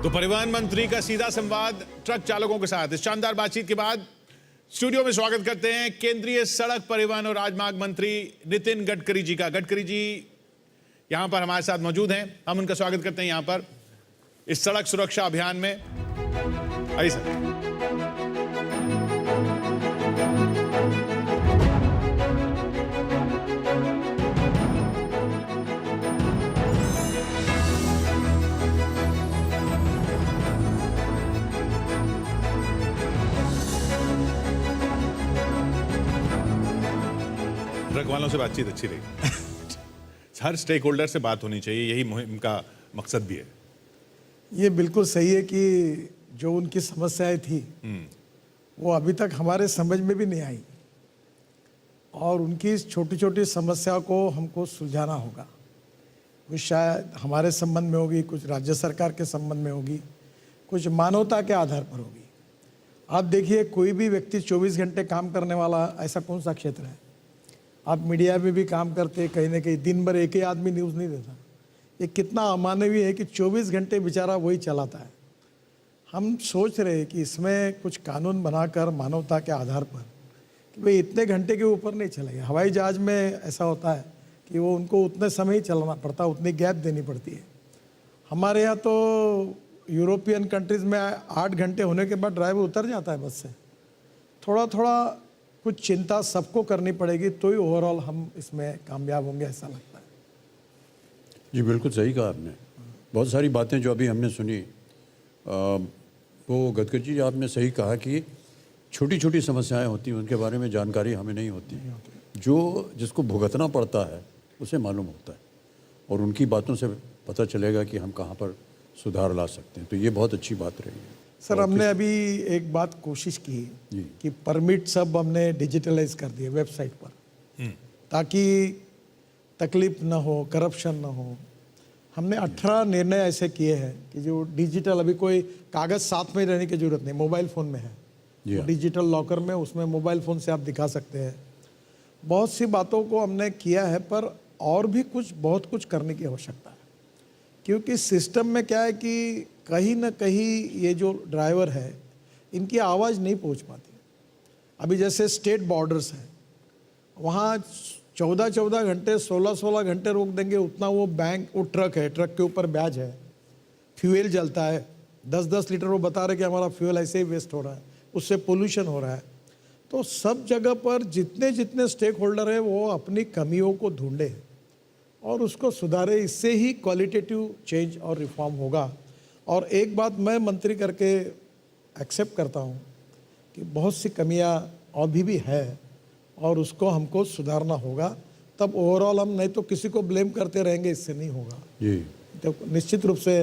तो परिवहन मंत्री का सीधा संवाद ट्रक चालकों के साथ। इस शानदार बातचीत के बाद स्टूडियो में स्वागत करते हैं केंद्रीय सड़क परिवहन और राजमार्ग मंत्री नितिन गडकरी जी का। गडकरी जी यहां पर हमारे साथ मौजूद हैं, हम उनका स्वागत करते हैं यहां पर इस सड़क सुरक्षा अभियान में। आइए सर। ट्रक वालों से बातचीत अच्छी रही। हर स्टेक होल्डर से बात होनी चाहिए, यही मुहिम का मकसद भी है। ये बिल्कुल सही है कि जो उनकी समस्याएं थी वो अभी तक हमारे समझ में भी नहीं आई और उनकी इस छोटी छोटी समस्या को हमको सुलझाना होगा। कुछ शायद हमारे संबंध में होगी, कुछ राज्य सरकार के संबंध में होगी, कुछ मानवता के आधार पर होगी। आप देखिए, कोई भी व्यक्ति 24 घंटे काम करने वाला ऐसा कौन सा क्षेत्र है? आप मीडिया में भी काम करते, कहीं ना कहीं दिन भर एक ही आदमी न्यूज़ नहीं देता। ये कितना अमानवीय है कि 24 घंटे बेचारा वही चलाता है। हम सोच रहे हैं कि इसमें कुछ कानून बनाकर मानवता के आधार पर कि भाई इतने घंटे के ऊपर नहीं चलेगा। हवाई जहाज़ में ऐसा होता है कि वो उनको उतने समय ही चलाना पड़ता है, उतनी गैप देनी पड़ती है। हमारे यहाँ तो यूरोपियन कंट्रीज़ में 8 घंटे होने के बाद ड्राइवर उतर जाता है बस से। थोड़ा थोड़ा कुछ चिंता सबको करनी पड़ेगी, तो ही ओवरऑल हम इसमें कामयाब होंगे, ऐसा लगता है। जी बिल्कुल सही कहा आपने। बहुत सारी बातें जो अभी हमने सुनी वो गडकरी जी आपने सही कहा कि छोटी छोटी समस्याएं होती हैं, उनके बारे में जानकारी हमें नहीं होती। जो जिसको भुगतना पड़ता है उसे मालूम होता है और उनकी बातों से पता चलेगा कि हम कहाँ पर सुधार ला सकते हैं। तो ये बहुत अच्छी बात रही है। सर, हमने अभी एक बात कोशिश की कि परमिट सब हमने डिजिटलाइज कर दिए वेबसाइट पर, ताकि तकलीफ ना हो, करप्शन ना हो। हमने 18 निर्णय ऐसे किए हैं कि जो डिजिटल, अभी कोई कागज़ साथ में रहने की जरूरत नहीं, मोबाइल फ़ोन में है। तो डिजिटल लॉकर में उसमें मोबाइल फ़ोन से आप दिखा सकते हैं। बहुत सी बातों को हमने किया है, पर और भी बहुत कुछ करने की आवश्यकता है। क्योंकि सिस्टम में क्या है कि कहीं ना कहीं ये जो ड्राइवर है इनकी आवाज़ नहीं पहुंच पाती। अभी जैसे स्टेट बॉर्डर्स हैं, वहाँ 14-14 घंटे, 16-16 घंटे रोक देंगे, उतना वो वो ट्रक है, ट्रक के ऊपर बैज है, फ्यूल जलता है, 10-10 लीटर वो बता रहे कि हमारा फ्यूल ऐसे ही वेस्ट हो रहा है, उससे पोल्यूशन हो रहा है। तो सब जगह पर जितने जितने स्टेक होल्डर है वो अपनी कमियों को ढूंढे और उसको सुधारे। इससे ही क्वालिटेटिव चेंज और रिफॉर्म होगा। और एक बात मैं मंत्री करके एक्सेप्ट करता हूँ कि बहुत सी कमियाँ अभी भी है और उसको हमको सुधारना होगा। तब ओवरऑल हम, नहीं तो किसी को ब्लेम करते रहेंगे, इससे नहीं होगा जी। तो निश्चित रूप से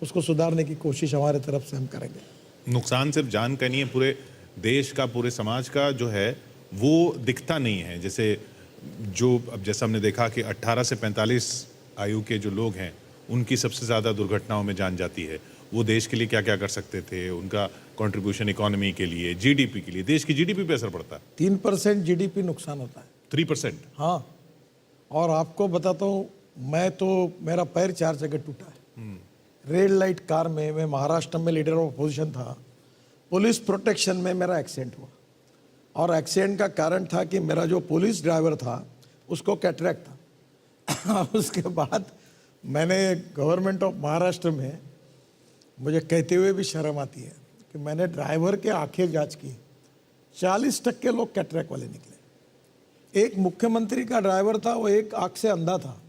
उसको सुधारने की कोशिश हमारे तरफ से हम करेंगे। नुकसान सिर्फ जान का नहीं है, पूरे देश का, पूरे समाज का जो है वो दिखता नहीं है। जैसे अब जैसा हमने देखा कि 18 से 45 आयु के जो लोग हैं उनकी सबसे ज़्यादा दुर्घटनाओं में जान जाती है। वो देश के लिए क्या क्या कर सकते थे, उनका कंट्रीब्यूशन इकोनॉमी के लिए, जीडीपी के लिए, देश की जीडीपी पे असर पड़ता है। 3% जीडीपी नुकसान होता है। 3%? हाँ। और आपको बताता हूँ, मेरा पैर 4 जगह टूटा है। रेड लाइट कार में मैं महाराष्ट्र में लीडर ऑफ अपोजिशन था, पुलिस प्रोटेक्शन में मेरा एक्सीडेंट हुआ और एक्सीडेंट का कारण था कि मेरा जो पुलिस ड्राइवर था उसको कैटरेक्ट था। उसके बाद मैंने गवर्नमेंट ऑफ महाराष्ट्र में, मुझे कहते हुए भी शर्म आती है कि मैंने ड्राइवर के आंखें जांच की, 40% लोग कैटरेक्ट वाले निकले। एक मुख्यमंत्री का ड्राइवर था, वो एक आंख से अंधा था।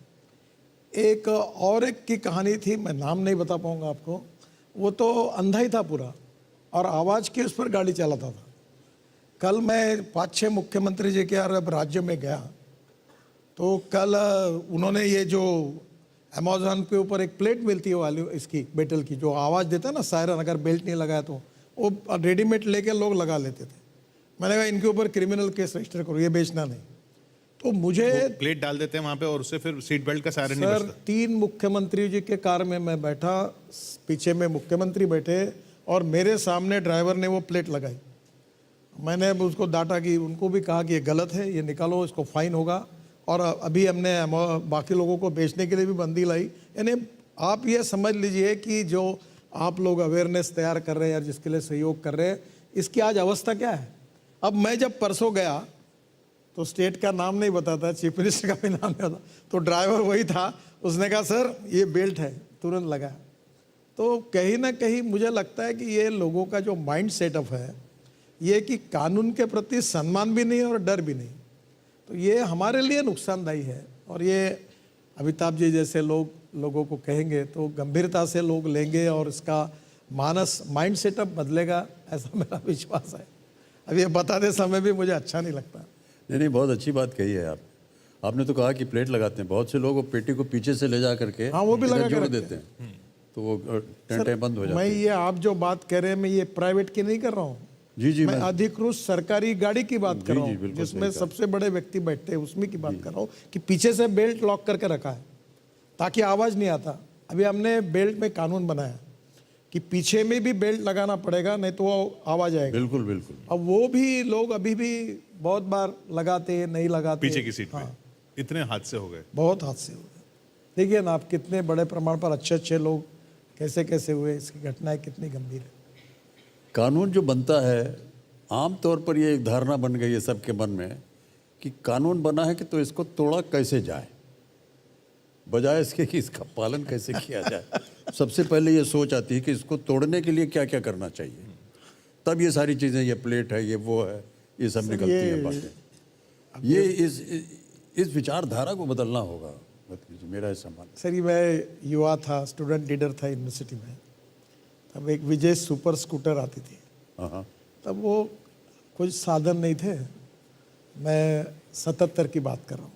एक और एक की कहानी थी, मैं नाम नहीं बता पाऊंगा आपको, वो तो अंधा ही था पूरा और आवाज़ के उस पर गाड़ी चलाता था। कल मैं 5-6 मुख्यमंत्री जी के राज्य में गया तो कल उन्होंने ये जो अमेज़ॉन के ऊपर एक प्लेट मिलती है वाली इसकी मेटल की, जो आवाज़ देता है ना सायरन, अगर बेल्ट नहीं लगाया तो वो रेडीमेड लेके लोग लगा लेते थे। मैंने कहा इनके ऊपर क्रिमिनल केस रजिस्टर करो, ये बेचना नहीं। तो मुझे प्लेट डाल देते हैं वहाँ पे और उससे फिर सीट बेल्ट का सायरन नहीं बजता। सर, 3 मुख्यमंत्री जी के कार में मैं बैठा, पीछे में मुख्यमंत्री बैठे और मेरे सामने ड्राइवर ने वो प्लेट लगाई। मैंने अब उसको डांटा कि उनको भी कहा कि ये गलत है, ये निकालो, इसको फाइन होगा। और अभी हमने बाकी लोगों को बेचने के लिए भी बंदी लाई। यानी आप ये समझ लीजिए कि जो आप लोग अवेयरनेस तैयार कर रहे हैं यार, जिसके लिए सहयोग कर रहे हैं, इसकी आज अवस्था क्या है। अब मैं जब परसों गया तो स्टेट का नाम नहीं बताता, चीफ मिनिस्टर का भी नाम नहीं बताता, तो ड्राइवर वही था, उसने कहा सर ये बेल्ट है, तुरंत लगा। तो कहीं ना कहीं मुझे लगता है कि ये लोगों का जो माइंड सेटअप है, ये कि कानून के प्रति सम्मान भी नहीं और डर भी नहीं, तो ये हमारे लिए नुकसानदायी है। और ये अमिताभ जी जैसे लोगों को कहेंगे तो गंभीरता से लोग लेंगे और इसका माइंड सेटअप बदलेगा, ऐसा मेरा विश्वास है। अब ये बताते समय भी मुझे अच्छा नहीं लगता। नहीं, बहुत अच्छी बात कही है आपने तो कहा कि प्लेट लगाते हैं, बहुत से लोग वो पेटी को पीछे से ले जा करके हाँ, वो भी इधर लगा के जोड़ रखते देते हैं, तो वो टेंटे बंद हो जाते मैं हैं। ये आप जो बात कर रहे हैं, मैं ये प्राइवेट की नहीं कर रहा हूँ, जी मैं अधिकृत सरकारी गाड़ी की बात कर रहा जी, हूँ, बिल्कुल जिसमें सबसे बड़े व्यक्ति बैठते हैं, उसमें की बात कर रहा हूँ कि पीछे से बेल्ट लॉक करके रखा है ताकि आवाज नहीं आता। अभी हमने बेल्ट में कानून बनाया कि पीछे में भी बेल्ट लगाना पड़ेगा, नहीं तो वो आवाज आएगा। बिल्कुल बिल्कुल। अब वो भी लोग अभी भी बहुत बार लगाते हैं, नहीं लगाते। पीछे की सीट पे इतने हादसे हो गए, बहुत हादसे हो गए। देखिए ना आप, कितने बड़े प्रमाण पर अच्छे लोग कैसे कैसे हुए, इसकी घटनाएं कितनी गंभीर है। कानून जो बनता है, आम तौर पर ये एक धारणा बन गई है सबके मन में कि कानून बना है कि तो इसको तोड़ा कैसे जाए, बजाय इसके कि इसका पालन कैसे किया जाए। सबसे पहले ये सोच आती है कि इसको तोड़ने के लिए क्या क्या करना चाहिए, तब ये सारी चीज़ें, ये प्लेट है, ये वो है, ये सब निकलती हैं बातें। ये इस विचारधारा को बदलना होगा, मेरा ऐसा मानना। सर ये मैं युवा था, स्टूडेंट लीडर था यूनिवर्सिटी में, तब एक विजय सुपर स्कूटर आती थी। हाँ, तब वो कुछ साधन नहीं थे, मैं 77 की बात कर रहा हूँ।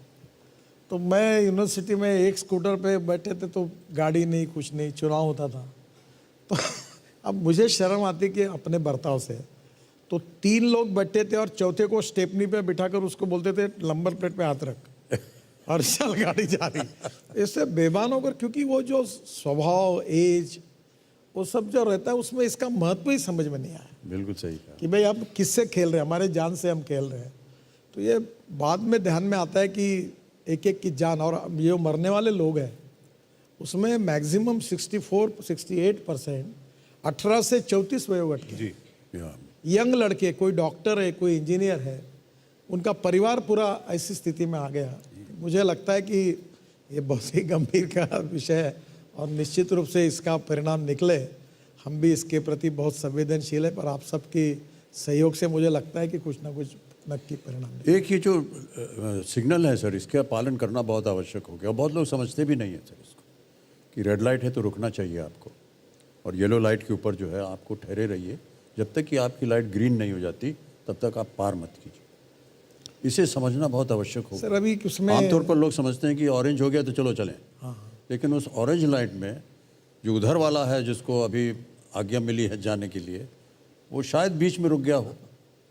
तो मैं यूनिवर्सिटी में एक स्कूटर पे बैठे थे, तो गाड़ी नहीं, कुछ नहीं, चुनाव होता था। तो अब मुझे शर्म आती कि अपने बर्ताव से, तो 3 लोग बैठे थे और चौथे को स्टेपनी पे बिठाकर उसको बोलते थे नंबर प्लेट पे हाथ रख और चल गाड़ी जा रही। इससे बेईमान होकर, क्योंकि वो जो स्वभाव, एज, वो सब जो रहता है उसमें इसका महत्व ही समझ में नहीं आया बिल्कुल सही कहा कि भाई आप किससे खेल रहे हैं, हमारे जान से हम खेल रहे हैं। तो ये बाद में ध्यान में आता है कि एक एक की जान, और ये मरने वाले लोग हैं उसमें मैक्सिमम 64-68% 18 से 34 वयोवर्ग के जी यंग लड़के, कोई डॉक्टर है, कोई इंजीनियर है, उनका परिवार पूरा ऐसी स्थिति में आ गया। मुझे लगता है कि ये बहुत ही गंभीर का विषय है और निश्चित रूप से इसका परिणाम निकले। हम भी इसके प्रति बहुत संवेदनशील है, पर आप सबकी सहयोग से मुझे लगता है कि कुछ ना कुछ नक्की परिणाम निकले। एक ये जो सिग्नल है सर, इसका पालन करना बहुत आवश्यक हो गया। बहुत लोग समझते भी नहीं है सर इसको, कि रेड लाइट है तो रुकना चाहिए आपको, और येलो लाइट के ऊपर जो है आपको ठहरे रहिए, जब तक कि आपकी लाइट ग्रीन नहीं हो जाती तब तक आप पार मत कीजिए। इसे समझना बहुत आवश्यक होगा। सर अभी उसमें आमतौर पर लोग समझते हैं कि ऑरेंज हो गया तो चलो चलें, लेकिन उस ऑरेंज लाइट में जो उधर वाला है, जिसको अभी आज्ञा मिली है जाने के लिए, वो शायद बीच में रुक गया हो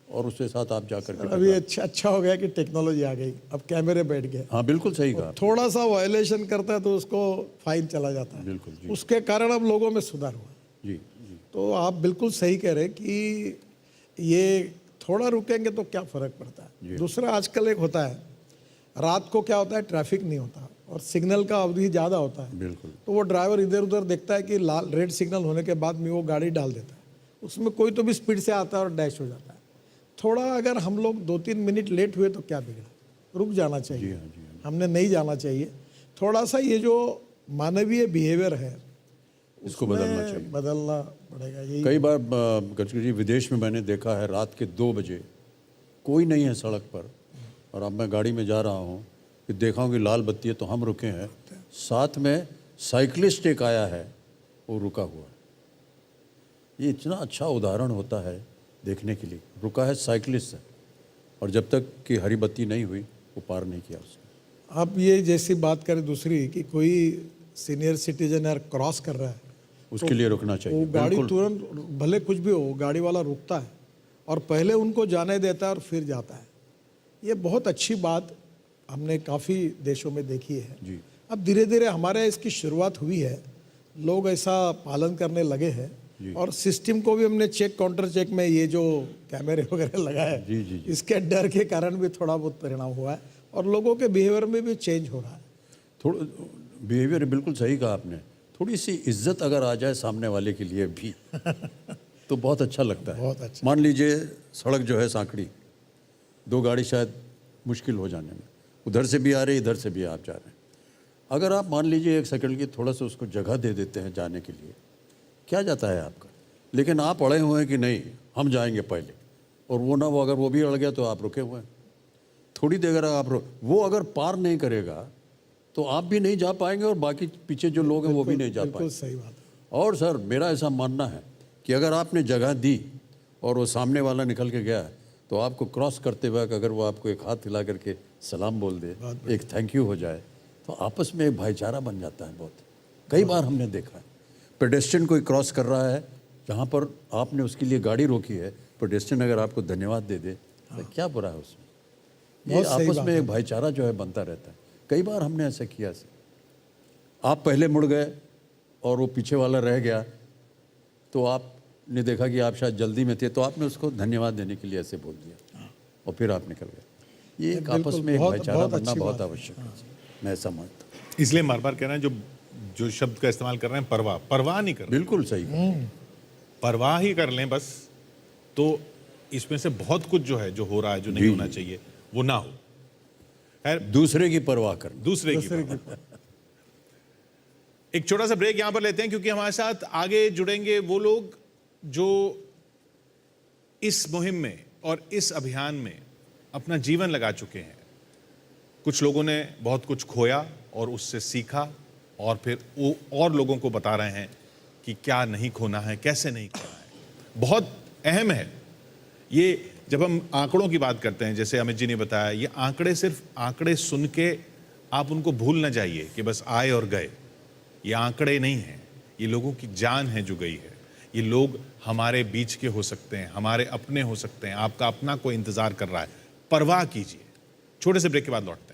और उसके साथ आप जाकर के अभी अच्छा हो गया कि टेक्नोलॉजी आ गई, अब कैमरे बैठ गए। हाँ बिल्कुल सही कहा। थोड़ा सा वायलेशन करता है तो उसको फाइन चला जाता है। बिल्कुल जी। उसके कारण अब लोगों में सुधार हुआ। जी जी तो आप बिल्कुल सही कह रहे हैं कि ये थोड़ा रुकेंगे तो क्या फर्क पड़ता है। दूसरा आजकल एक होता है, रात को क्या होता है, ट्रैफिक नहीं होता और सिग्नल का अवधि ज़्यादा होता है। बिल्कुल। तो वो ड्राइवर इधर उधर देखता है कि लाल रेड सिग्नल होने के बाद में वो गाड़ी डाल देता है, उसमें कोई तो भी स्पीड से आता है और डैश हो जाता है। थोड़ा अगर हम लोग 2-3 मिनट लेट हुए तो क्या बिगड़ा, रुक जाना चाहिए। जी हाँ, जी हाँ। हमने नहीं जाना चाहिए। थोड़ा सा ये जो मानवीय बिहेवियर है इसको बदलना चाहिए, बदलना पड़ेगा। यही कई बार गडकरी जी, विदेश में मैंने देखा है रात के 2 बजे कोई नहीं है सड़क पर, और अब मैं गाड़ी में जा रहा हूँ कि देखा हूँ कि लाल बत्ती है तो हम रुके हैं, साथ में साइकिलिस्ट एक आया है, वो रुका हुआ है। ये इतना अच्छा उदाहरण होता है देखने के लिए। रुका है, साइकिलिस्ट है, और जब तक कि हरी बत्ती नहीं हुई वो पार नहीं किया उसने। आप ये जैसी बात करें दूसरी कि कोई सीनियर सिटीजन यार क्रॉस कर रहा है, उसके लिए रुकना चाहिए। वो गाड़ी बिल्कुल। तुरंत, भले कुछ भी हो, गाड़ी वाला रुकता है और पहले उनको जाने देता है और फिर जाता है। ये बहुत अच्छी बात हमने काफ़ी देशों में देखी है। जी। अब धीरे धीरे हमारे इसकी शुरुआत हुई है, लोग ऐसा पालन करने लगे हैं, और सिस्टम को भी हमने चेक, काउंटर चेक में ये जो कैमरे वगैरह लगाए, जी, जी, जी। इसके डर के कारण भी थोड़ा बहुत परिणाम हुआ है और लोगों के बिहेवियर में भी चेंज हो रहा है। थोड़ा बिहेवियर बिल्कुल सही कहा आपने। थोड़ी सी इज्जत अगर आ जाए सामने वाले के लिए भी तो बहुत अच्छा लगता है। बहुत अच्छा। मान लीजिए सड़क जो है सांकड़ी, दो गाड़ी शायद मुश्किल हो जाने में, उधर से भी आ रही इधर से भी आप जा रहे हैं, अगर आप मान लीजिए 1 सेकंड की थोड़ा सा उसको जगह दे देते हैं जाने के लिए, क्या जाता है आपका। लेकिन आप अड़े हुए हैं कि नहीं हम जाएंगे पहले, और वो ना वो अगर वो भी अड़ गया तो आप रुके हुए हैं। थोड़ी देर अगर आप वो अगर पार नहीं करेगा तो आप भी नहीं जा पाएंगे और बाकी पीछे जो लोग हैं वो भी नहीं जा बिल्कुल पाएंगे। सही बात है। और सर मेरा ऐसा मानना है कि अगर आपने जगह दी और वो सामने वाला निकल के गया तो आपको क्रॉस करते वक्त अगर वो आपको एक हाथ हिला करके सलाम बोल दे, एक थैंक यू हो जाए, तो आपस में एक भाईचारा बन जाता है। बहुत कई बार हमने देखा है पेडेस्ट्रियन कोई क्रॉस कर रहा है, जहाँ पर आपने उसके लिए गाड़ी रोकी है, पेडेस्ट्रियन अगर आपको धन्यवाद दे दे तो क्या बुरा है उसमें। ये बहुत सही आपस बात में है। एक भाईचारा जो है बनता रहता है। कई बार हमने ऐसा किया है। आप पहले मुड़ गए और वो पीछे वाला रह गया, तो आपने देखा कि आप शायद जल्दी में थे, तो आपने उसको धन्यवाद देने के लिए ऐसे बोल दिया और फिर आप निकल गए। ये एक बिल्कुल, आपस में एक बहुत- भाईचारा बहुत बनना अच्छी बहुत बात है। आवश्यक है। मैं ऐसा मानता हूँ। इसलिए बार बार कह रहे हैं, जो जो शब्द का इस्तेमाल कर रहे हैं, परवाह नहीं कर रहे, बिल्कुल सही कहा। परवाह ही कर लें बस, तो इसमें से बहुत कुछ जो है, जो हो रहा है, जो नहीं जी, होना चाहिए, वो ना हो। खैर, दूसरे की परवाह करना। दूसरे की परवाह। एक छोटा सा ब्रेक यहां पर लेते हैं, क्योंकि हमारे साथ आगे जुड़ेंगे वो लोग जो इस मुहिम में और इस अभियान में अपना जीवन लगा चुके हैं। कुछ लोगों ने बहुत कुछ खोया और उससे सीखा, और फिर वो और लोगों को बता रहे हैं कि क्या नहीं खोना है, कैसे नहीं खोना है। बहुत अहम है ये। जब हम आंकड़ों की बात करते हैं, जैसे अमित जी ने बताया, ये आंकड़े सिर्फ आंकड़े सुन के आप उनको भूल ना जाइए कि बस आए और गए। ये आंकड़े नहीं हैं, ये लोगों की जान है जो गई है। ये लोग हमारे बीच के हो सकते हैं, हमारे अपने हो सकते हैं, आपका अपना कोई इंतजार कर रहा है। परवाह कीजिए। छोटे से ब्रेक के बाद लौटते हैं।